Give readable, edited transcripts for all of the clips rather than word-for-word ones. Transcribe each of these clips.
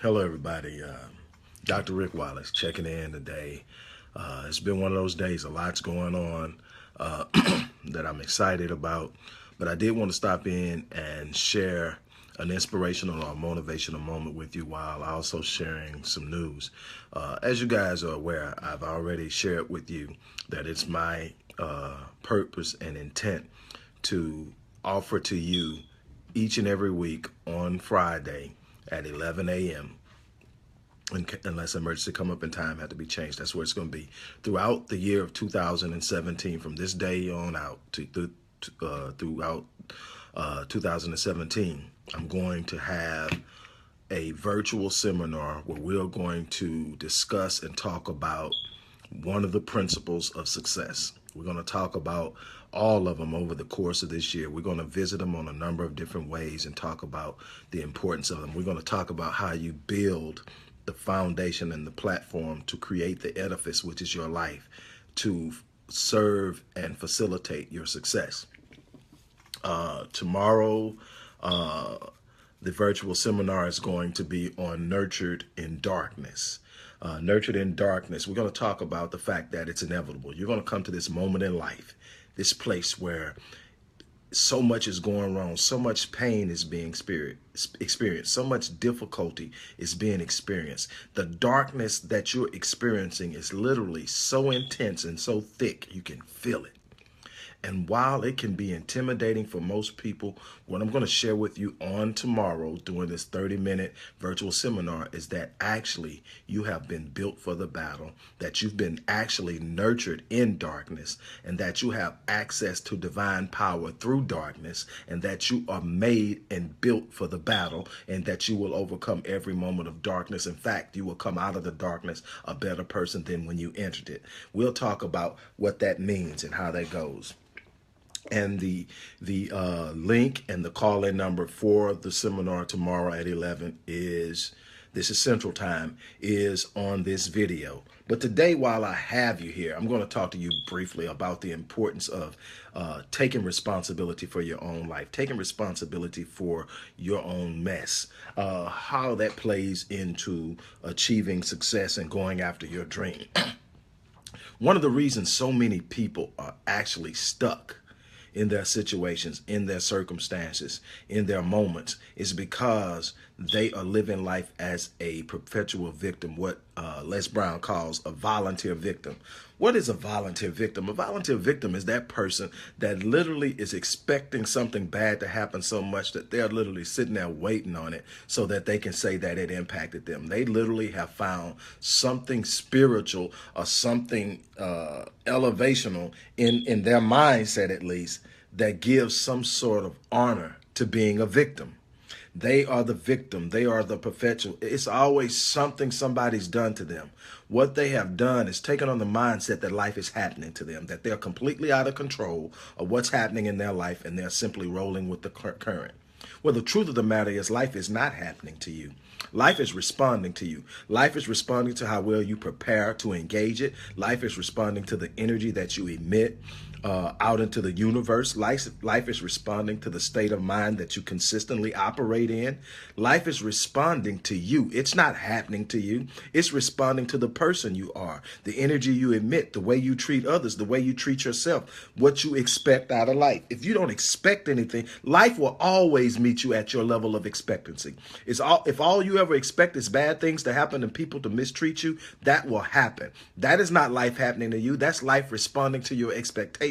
Hello, everybody. Dr. Rick Wallace checking in today. It's been one of those days. A lot's going on that I'm excited about. But I did want to stop in and share an inspirational or motivational moment with you while also sharing some news. As you guys are aware, I've already shared with you that it's my purpose and intent to offer to you each and every week on Friday at 11 a.m. Unless emergency come up in time had to be changed. That's where it's going to be throughout the year of 2017. From this day on out throughout 2017, I'm going to have a virtual seminar where we're going to discuss and talk about one of the principles of success. We're going to talk about all of them over the course of this year. We're going to visit them on a number of different ways and talk about the importance of them. We're going to talk about how you build the foundation and the platform to create the edifice, which is your life, to serve and facilitate your success. Tomorrow, the virtual seminar is going to be on Nurtured in Darkness. Nurtured in Darkness, we're going to talk about the fact that it's inevitable. You're going to come to this moment in life, this place where so much is going wrong, so much pain is being experienced, so much difficulty is being experienced. The darkness that you're experiencing is literally so intense and so thick, you can feel it. And while it can be intimidating for most people, what I'm going to share with you on tomorrow during this 30-minute virtual seminar is that actually you have been built for the battle, that you've been actually nurtured in darkness, and that you have access to divine power through darkness, and that you are made and built for the battle, and that you will overcome every moment of darkness. In fact, you will come out of the darkness a better person than when you entered it. We'll talk about what that means and how that goes. And the link and the call-in number for the seminar tomorrow at 11 is, this is Central Time, is on this video. But today, while I have you here, I'm going to talk to you briefly about the importance of taking responsibility for your own life, taking responsibility for your own mess, how that plays into achieving success and going after your dream. One of the reasons so many people are actually stuck in their situations, in their circumstances, in their moments, is because they are living life as a perpetual victim, what Les Brown calls a volunteer victim. What is a volunteer victim? A volunteer victim is that person that literally is expecting something bad to happen so much that they're literally sitting there waiting on it so that they can say that it impacted them. They literally have found something spiritual or something elevational in their mindset, at least, that gives some sort of honor to being a victim. They are the victim. They are the perpetual. It's always something somebody's done to them. What they have done is taken on the mindset that life is happening to them, that they're completely out of control of what's happening in their life, and they're simply rolling with the current. Well, the truth of the matter is life is not happening to you. Life is responding to you. Life is responding to how well you prepare to engage it. Life is responding to the energy that you emit out into the universe. Life is responding to the state of mind that you consistently operate in. Life is responding to you. It's not happening to you. It's responding to the person you are, the energy you emit, the way you treat others, the way you treat yourself, what you expect out of life. If you don't expect anything, life will always meet you at your level of expectancy. If all you ever expect is bad things to happen and people to mistreat you, that will happen. That is not life happening to you. That's life responding to your expectations.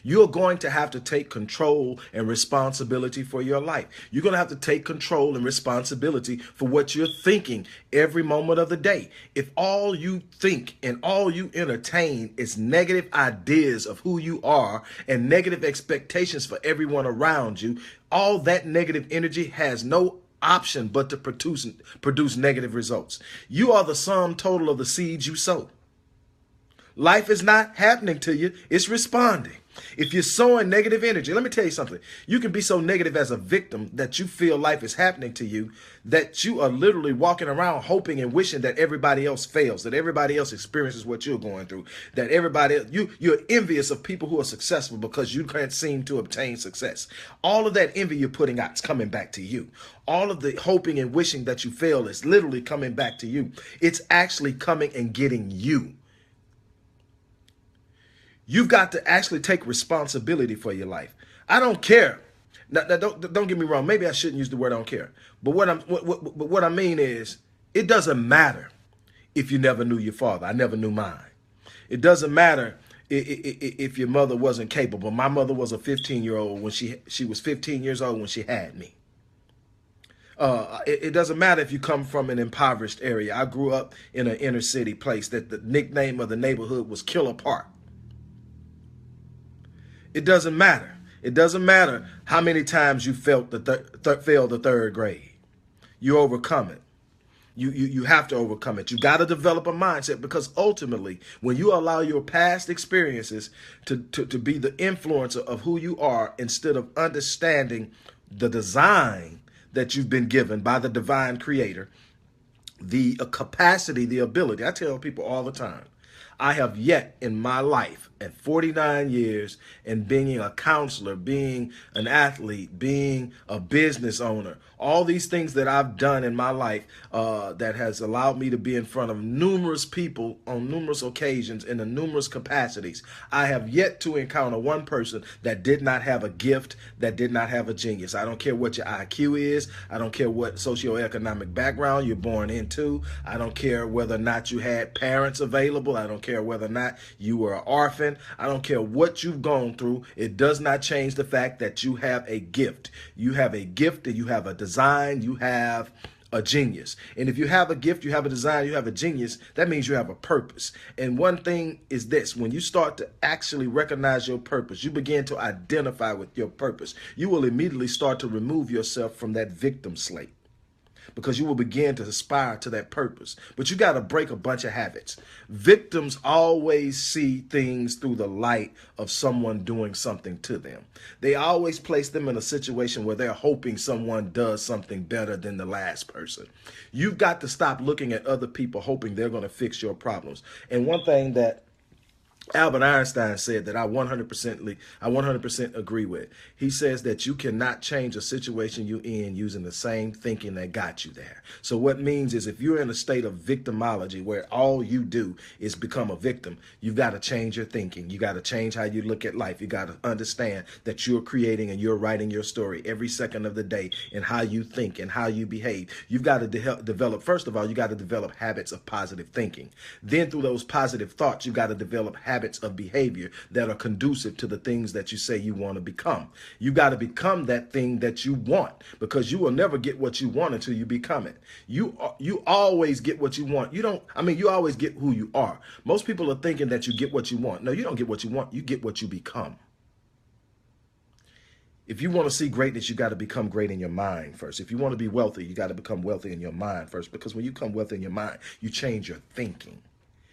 You're going to have to take control and responsibility for your life. You're going to have to take control and responsibility for what you're thinking every moment of the day. If all you think and all you entertain is negative ideas of who you are and negative expectations for everyone around you, all that negative energy has no option but to produce negative results. You are the sum total of the seeds you sow. Life is not happening to you. It's responding. If you're sowing negative energy, let me tell you something. You can be so negative as a victim that you feel life is happening to you, that you are literally walking around hoping and wishing that everybody else fails, that everybody else experiences what you're going through, that you're envious of people who are successful because you can't seem to obtain success. All of that envy you're putting out is coming back to you. All of the hoping and wishing that you fail is literally coming back to you. It's actually coming and getting you. You've got to actually take responsibility for your life. I don't care. Now, don't get me wrong. Maybe I shouldn't use the word "I don't care." But what I mean is, it doesn't matter if you never knew your father. I never knew mine. It doesn't matter if your mother wasn't capable. My mother was a 15-year-old when she was 15 years old when she had me. It doesn't matter if you come from an impoverished area. I grew up in an inner city place that the nickname of the neighborhood was Killer Park. It doesn't matter. It doesn't matter how many times you failed the third grade. You overcome it. You have to overcome it. You got to develop a mindset, because ultimately, when you allow your past experiences to be the influencer of who you are, instead of understanding the design that you've been given by the divine creator, the capacity, the ability. I tell people all the time, I have yet in my life, at 49 years, and being a counselor, being an athlete, being a business owner, all these things that I've done in my life that has allowed me to be in front of numerous people on numerous occasions in the numerous capacities, I have yet to encounter one person that did not have a gift, that did not have a genius. I don't care what your IQ is. I don't care what socioeconomic background you're born into. I don't care whether or not you had parents available. I don't care whether or not you were an orphan. I don't care what you've gone through. It does not change the fact that you have a gift. You have a gift, and you have a design, you have a genius. And if you have a gift, you have a design, you have a genius, that means you have a purpose. And one thing is this: when you start to actually recognize your purpose, you begin to identify with your purpose, you will immediately start to remove yourself from that victim slate, because you will begin to aspire to that purpose. But you got to break a bunch of habits. Victims always see things through the light of someone doing something to them. They always place them in a situation where they're hoping someone does something better than the last person. You've got to stop looking at other people hoping they're going to fix your problems. And one thing that Albert Einstein said that I 100% agree with. He says that you cannot change a situation you're in using the same thinking that got you there. So what means is, if you're in a state of victimology where all you do is become a victim, you've got to change your thinking. You got to change how you look at life. You got to understand that you're creating and you're writing your story every second of the day, and how you think and how you behave. You've got to develop, first of all, you got to develop habits of positive thinking. Then through those positive thoughts, you got to develop habits of behavior that are conducive to the things that you say you want to become. You got to become that thing that you want, because you will never get what you want until you become it. You always get what you want. You always get who you are. Most people are thinking that you get what you want. No, you don't get what you want. You get what you become. If you want to see greatness, you got to become great in your mind first. If you want to be wealthy, you got to become wealthy in your mind first, because when you become wealthy in your mind, you change your thinking.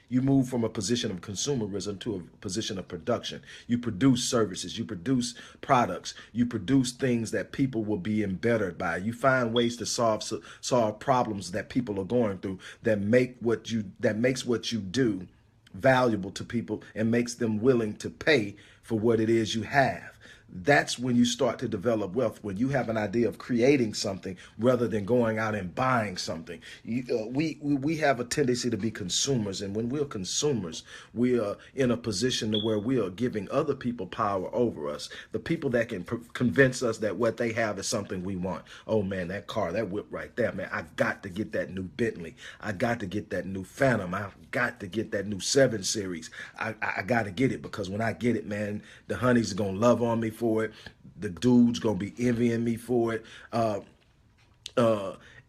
You move from a position of consumerism to a position of production. You produce services, you produce products, you produce things that people will be embittered by. You find ways to solve problems that people are going through, that makes what you do valuable to people and makes them willing to pay for what it is you have. That's when you start to develop wealth, when you have an idea of creating something rather than going out and buying something. We have a tendency to be consumers, and when we're consumers, we are in a position to where we are giving other people power over us. The people that can convince us that what they have is something we want. Oh man, that car, that whip right there, man, I got to get that new Bentley. I got to get that new Phantom. I got to get that new 7 Series. I got to get it, because when I get it, man, the honeys are going to love on me for it. The dude's gonna be envying me for it, and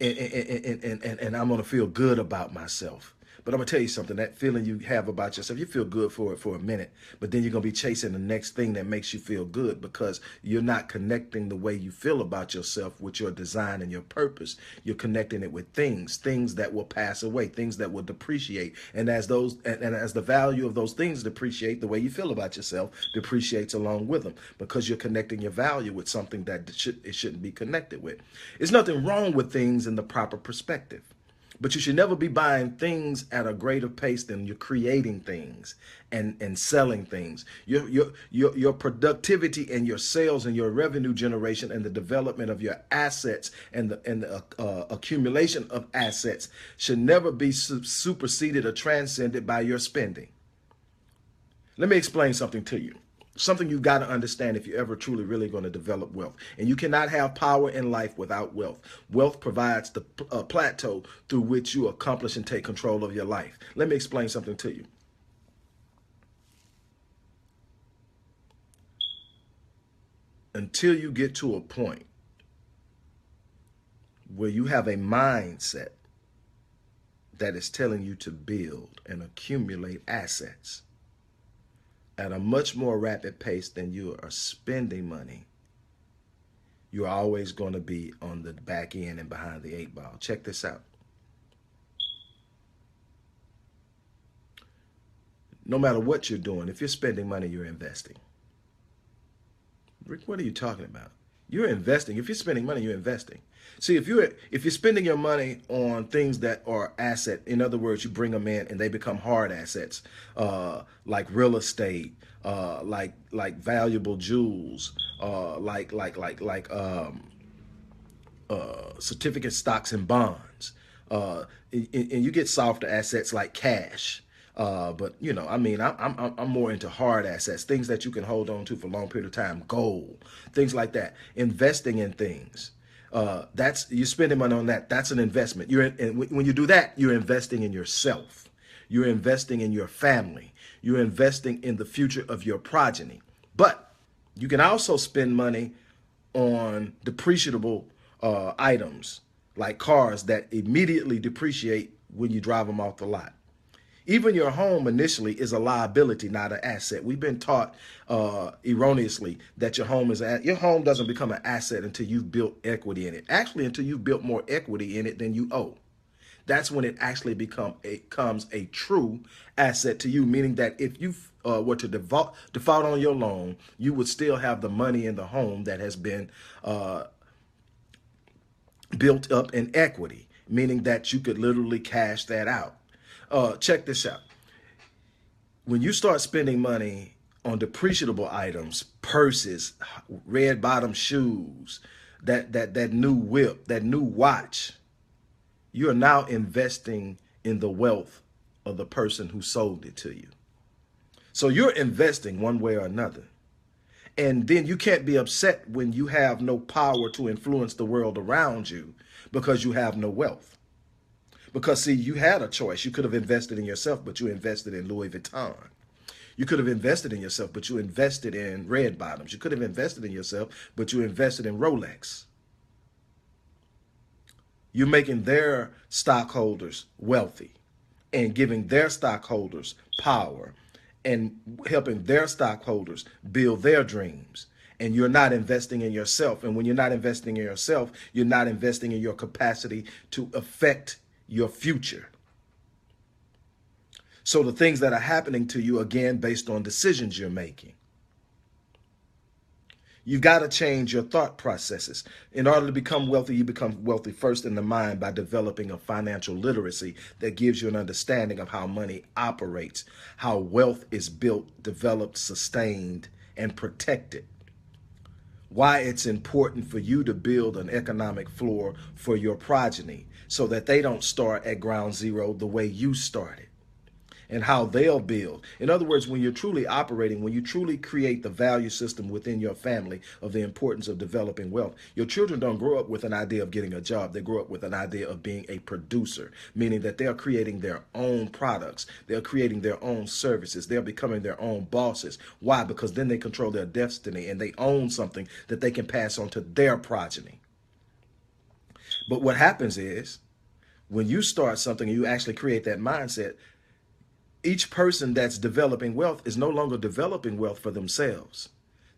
I'm gonna feel good about myself, But I'm gonna tell you something, that feeling you have about yourself, you feel good for it for a minute, but then you're gonna be chasing the next thing that makes you feel good because you're not connecting the way you feel about yourself with your design and your purpose. You're connecting it with things that will pass away, things that will depreciate. And as as the value of those things depreciate, the way you feel about yourself depreciates along with them because you're connecting your value with something that it shouldn't be connected with. There's nothing wrong with things in the proper perspective. But you should never be buying things at a greater pace than you're creating things and selling things. Your productivity and your sales and your revenue generation and the development of your assets and the accumulation of assets should never be superseded or transcended by your spending. Let me explain something to you. Something you got to understand if you're ever truly really going to develop wealth. And you cannot have power in life without wealth. Wealth provides the plateau through which you accomplish and take control of your life. Let me explain something to you. Until you get to a point where you have a mindset that is telling you to build and accumulate assets at a much more rapid pace than you are spending money, you're always going to be on the back end and behind the 8 ball. Check this out. No matter what you're doing, if you're spending money, you're investing. Rick, what are you talking about? You're investing. If you're spending money, you're investing. See, if you're spending your money on things that are asset, in other words, you bring them in and they become hard assets, like real estate, like valuable jewels, certificate stocks and bonds, and you get softer assets like cash. But you know, I mean, I'm more into hard assets, things that you can hold on to for a long period of time, gold, things like that. Investing in things. You're spending money on that. That's an investment. And when you do that, you're investing in yourself. You're investing in your family. You're investing in the future of your progeny. But you can also spend money on depreciable items like cars that immediately depreciate when you drive them off the lot. Even your home initially is a liability, not an asset. We've been taught erroneously that your home doesn't become an asset until you've built equity in it. Actually, until you've built more equity in it than you owe. That's when it actually becomes a true asset to you, meaning that if you were to default on your loan, you would still have the money in the home that has been built up in equity, meaning that you could literally cash that out. Check this out. When you start spending money on depreciable items, purses, red bottom shoes, that new whip, that new watch, you are now investing in the wealth of the person who sold it to you. So you're investing one way or another. And then you can't be upset when you have no power to influence the world around you because you have no wealth. Because, see, you had a choice. You could have invested in yourself, but you invested in Louis Vuitton. You could have invested in yourself, but you invested in red bottoms. You could have invested in yourself, but you invested in Rolex. You're making their stockholders wealthy and giving their stockholders power and helping their stockholders build their dreams. And you're not investing in yourself. And when you're not investing in yourself, you're not investing in your capacity to affect your future. So the things that are happening to you, again, based on decisions you're making. You got to change your thought processes. In order to become wealthy, you become wealthy first in the mind by developing a financial literacy that gives you an understanding of how money operates, how wealth is built, developed, sustained, and protected. Why it's important for you to build an economic floor for your progeny so that they don't start at ground zero the way you started, and how they'll build. In other words, when you're truly operating, when you truly create the value system within your family of the importance of developing wealth, your children don't grow up with an idea of getting a job. They grow up with an idea of being a producer, meaning that they're creating their own products. They're creating their own services. They're becoming their own bosses. Why? Because then they control their destiny and they own something that they can pass on to their progeny. But what happens is, When you start something and you actually create that mindset, each person that's developing wealth is no longer developing wealth for themselves.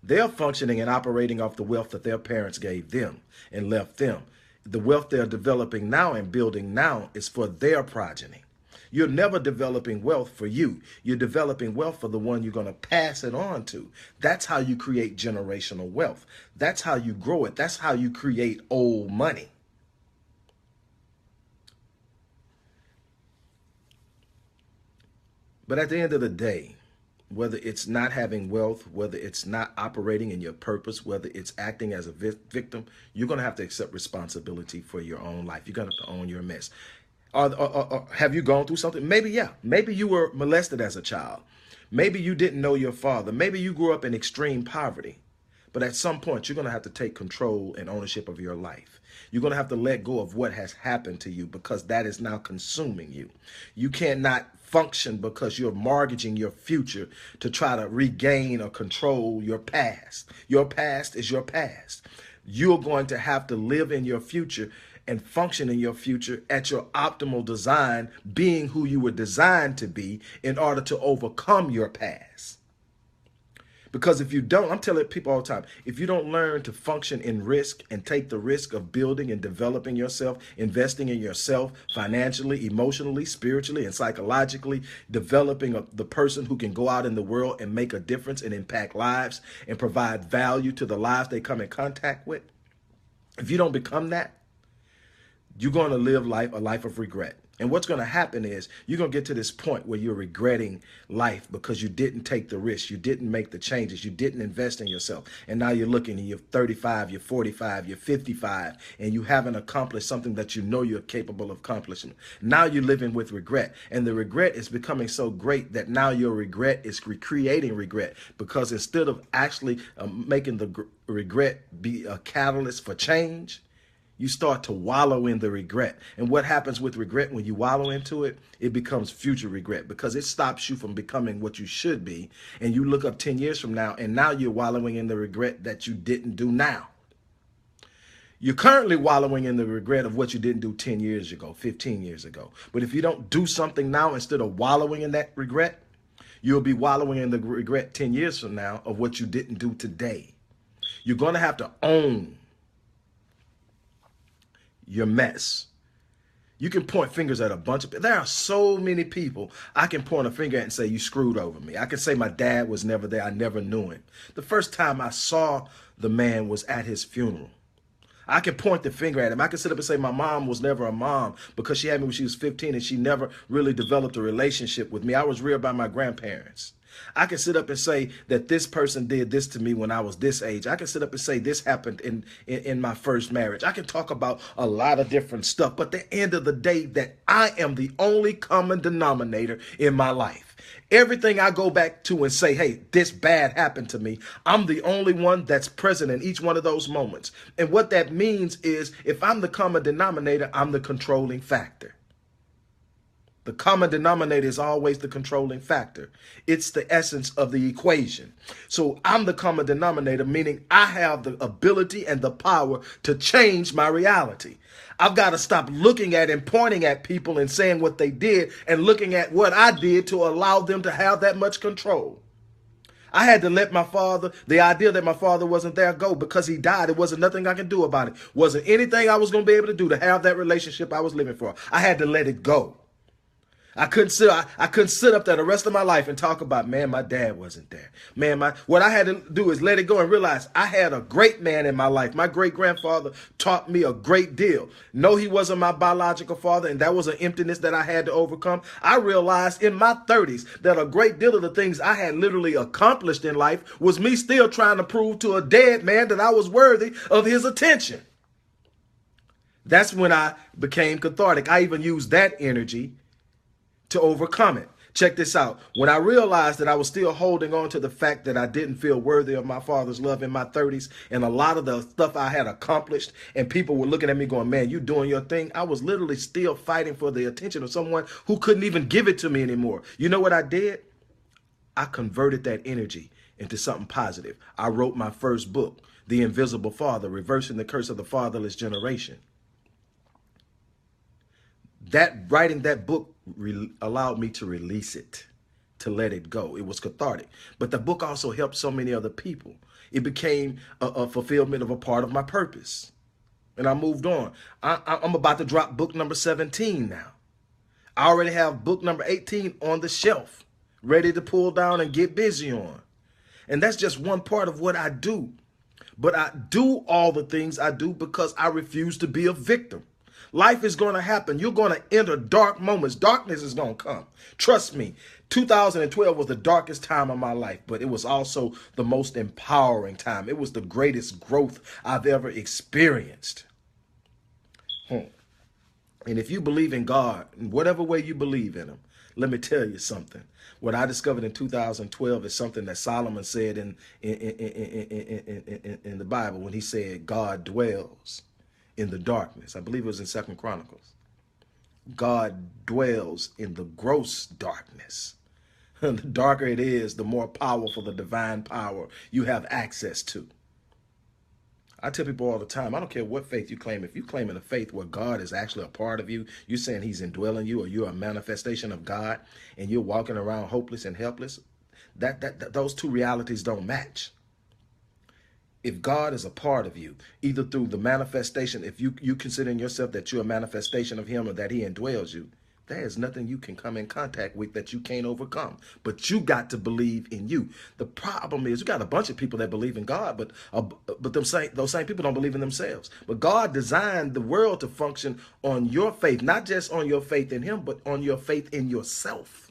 They're functioning and operating off the wealth that their parents gave them and left them. The wealth they're developing now and building now is for their progeny. You're never developing wealth for you. You're developing wealth for the one you're going to pass it on to. That's how you create generational wealth. That's how you grow it. That's how you create old money. But at the end of the day, whether it's not having wealth, whether it's not operating in your purpose, whether it's acting as a victim, you're going to have to accept responsibility for your own life. You're going to have to own your mess. Or have you gone through something? Maybe, yeah. Maybe you were molested as a child. Maybe you didn't know your father. Maybe you grew up in extreme poverty. But at some point, you're going to have to take control and ownership of your life. You're going to have to let go of what has happened to you because that is now consuming you. You cannot function because you're mortgaging your future to try to regain or control your past. Your past is your past. You're going to have to live in your future and function in your future at your optimal design, being who you were designed to be in order to overcome your past. Because if you don't, I'm telling people all the time, if you don't learn to function in risk and take the risk of building and developing yourself, investing in yourself financially, emotionally, spiritually, and psychologically, developing the person who can go out in the world and make a difference and impact lives and provide value to the lives they come in contact with, if you don't become that, you're going to live a life of regret. And what's going to happen is you're going to get to this point where you're regretting life because you didn't take the risk. You didn't make the changes. You didn't invest in yourself. And now you're looking and you're 35, you're 45, you're 55, and you haven't accomplished something that you know you're capable of accomplishing. Now you're living with regret. And the regret is becoming so great that now your regret is creating regret, because instead of actually making the regret be a catalyst for change, you start to wallow in the regret. And what happens with regret when you wallow into it? It becomes future regret because it stops you from becoming what you should be. And you look up 10 years from now, and now you're wallowing in the regret that you didn't do now. You're currently wallowing in the regret of what you didn't do 10 years ago, 15 years ago. But if you don't do something now instead of wallowing in that regret, you'll be wallowing in the regret 10 years from now of what you didn't do today. You're going to have to own your mess. You can point fingers at a bunch of people. There are so many people I can point a finger at and say, you screwed over me. I can say my dad was never there. I never knew him. The first time I saw the man was at his funeral. I can point the finger at him. I can sit up and say my mom was never a mom because she had me when she was 15 and she never really developed a relationship with me. I was reared by my grandparents. I can sit up and say that this person did this to me when I was this age. I can sit up and say this happened in my first marriage. I can talk about a lot of different stuff, but at the end of the day, that I am the only common denominator in my life. Everything I go back to and say, hey, this bad happened to me, I'm the only one that's present in each one of those moments. And what that means is if I'm the common denominator, I'm the controlling factor. The common denominator is always the controlling factor. It's the essence of the equation. So I'm the common denominator, meaning I have the ability and the power to change my reality. I've got to stop looking at and pointing at people and saying what they did and looking at what I did to allow them to have that much control. I had to let my father, the idea that my father wasn't there, go because he died. It wasn't nothing I could do about it. Wasn't anything I was going to be able to do to have that relationship I was living for. I had to let it go. I couldn't sit up there the rest of my life and talk about, man, my dad wasn't there. Man, what I had to do is let it go and realize I had a great man in my life. My great-grandfather taught me a great deal. No, he wasn't my biological father, and that was an emptiness that I had to overcome. I realized in my 30s that a great deal of the things I had literally accomplished in life was me still trying to prove to a dead man that I was worthy of his attention. That's when I became cathartic. I even used that energy to overcome it. Check this out. When I realized that I was still holding on to the fact that I didn't feel worthy of my father's love in my 30s, and a lot of the stuff I had accomplished, and people were looking at me going, man, you doing your thing. I was literally still fighting for the attention of someone who couldn't even give it to me anymore. You know what I did? I converted that energy into something positive. I wrote my first book, The Invisible Father, Reversing the Curse of the Fatherless Generation. That writing that book allowed me to release it, to let it go. It was cathartic. But the book also helped so many other people. It became a fulfillment of a part of my purpose. And I moved on. I'm about to drop book number 17 now. I already have book number 18 on the shelf, ready to pull down and get busy on. And that's just one part of what I do. But I do all the things I do because I refuse to be a victim. Life is going to happen. You're going to enter dark moments. Darkness is going to come. Trust me, 2012 was the darkest time of my life, but it was also the most empowering time. It was the greatest growth I've ever experienced. And if you believe in God, in whatever way you believe in him, let me tell you something. What I discovered in 2012 is something that Solomon said in the Bible when he said God dwells in the darkness. I believe it was in 2 Chronicles. God dwells in the gross darkness. The darker it is, the more powerful the divine power you have access to. I tell people all the time, I don't care what faith you claim. If you claim in a faith where God is actually a part of you, you're saying he's indwelling you, or you're a manifestation of God, and you're walking around hopeless and helpless, those two realities don't match. If God is a part of you, either through the manifestation, if you considering yourself that you're a manifestation of him or that he indwells you, there is nothing you can come in contact with that you can't overcome. But you got to believe in you. The problem is you got a bunch of people that believe in God, but those same people don't believe in themselves. But God designed the world to function on your faith, not just on your faith in him, but on your faith in yourself.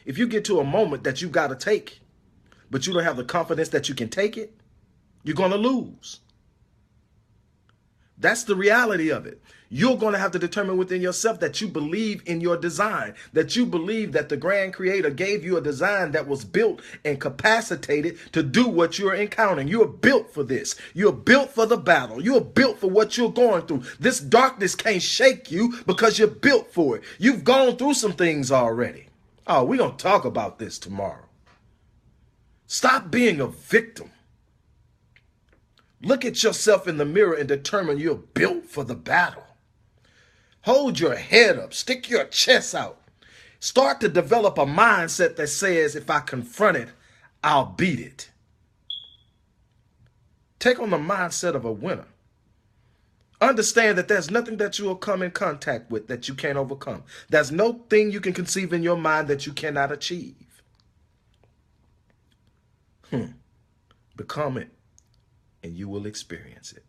If you get to a moment that you got to take, but you don't have the confidence that you can take it, you're going to lose. That's the reality of it. You're going to have to determine within yourself that you believe in your design, that you believe that the grand creator gave you a design that was built and capacitated to do what you're encountering. You're built for this. You're built for the battle. You're built for what you're going through. This darkness can't shake you because you're built for it. You've gone through some things already. Oh, we're going to talk about this tomorrow. Stop being a victim. Look at yourself in the mirror and determine you're built for the battle. Hold your head up. Stick your chest out. Start to develop a mindset that says, if I confront it, I'll beat it. Take on the mindset of a winner. Understand that there's nothing that you will come in contact with that you can't overcome. There's no thing you can conceive in your mind that you cannot achieve. Become it, and you will experience it.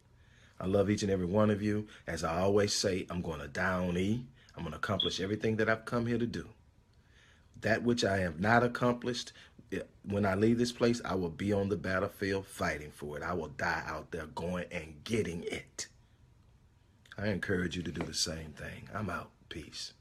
I love each and every one of you. As I always say, I'm going to die on E. I'm going to accomplish everything that I've come here to do. That which I have not accomplished, when I leave this place, I will be on the battlefield fighting for it. I will die out there going and getting it. I encourage you to do the same thing. I'm out. Peace.